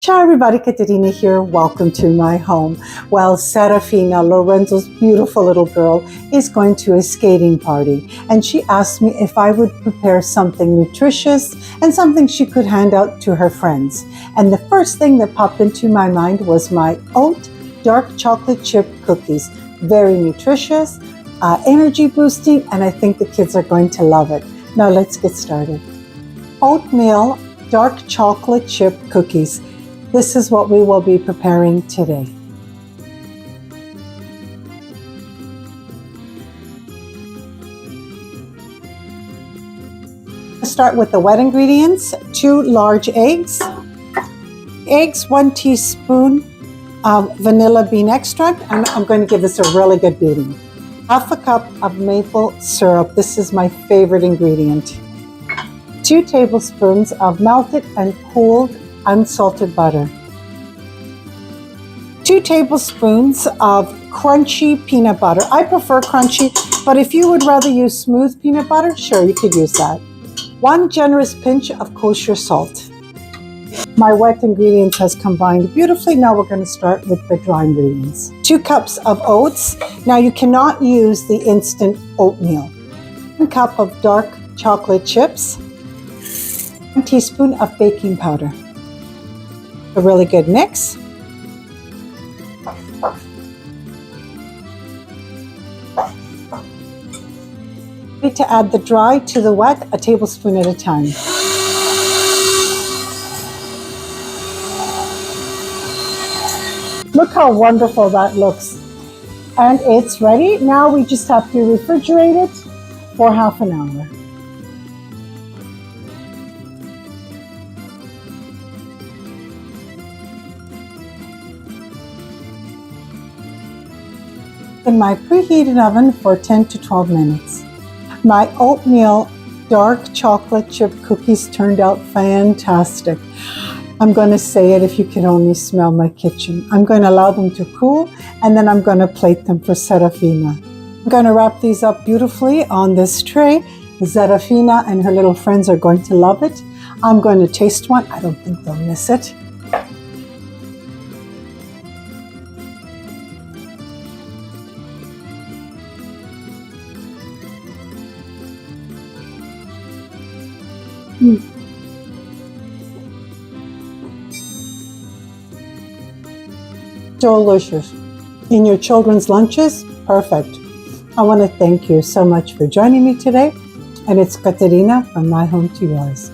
Ciao everybody, Caterina here. Welcome to my home. Well, Serafina, Lorenzo's beautiful little girl, is going to a skating party, and she asked me if I would prepare something nutritious and something she could hand out to her friends. And the first thing that popped into my mind was my oat dark chocolate chip cookies. Very nutritious, energy boosting, and I think the kids are going to love it. Now let's get started. Oatmeal dark chocolate chip cookies. This is what we will be preparing today. Let's start with the wet ingredients. 2 large eggs. 1 teaspoon of vanilla bean extract, and I'm going to give this a really good beating. 1/2 cup of maple syrup. This is my favorite ingredient. 2 tablespoons of melted and cooled unsalted butter. 2 tablespoons of crunchy peanut butter. I prefer crunchy, but if you would rather use smooth peanut butter, sure, you could use that. 1 generous pinch of kosher salt. My wet ingredients has combined beautifully. Now we're going to start with the dry ingredients. 2 cups of oats. Now you cannot use the instant oatmeal. 1 cup of dark chocolate chips. 1 teaspoon of baking powder. A really good mix. Need to add the dry to the wet, a tablespoon at a time. Look how wonderful that looks. And it's ready. Now we just have to refrigerate it for half an hour. In my preheated oven for 10 to 12 minutes. My oatmeal dark chocolate chip cookies turned out fantastic. I'm going to say it if you can only smell my kitchen. I'm going to allow them to cool, and then I'm going to plate them for Serafina. I'm going to wrap these up beautifully on this tray. Serafina and her little friends are going to love it. I'm going to taste one. I don't think they'll miss it. Delicious. In your children's lunches, perfect. I want to thank you so much for joining me today, and it's Caterina from my home to yours.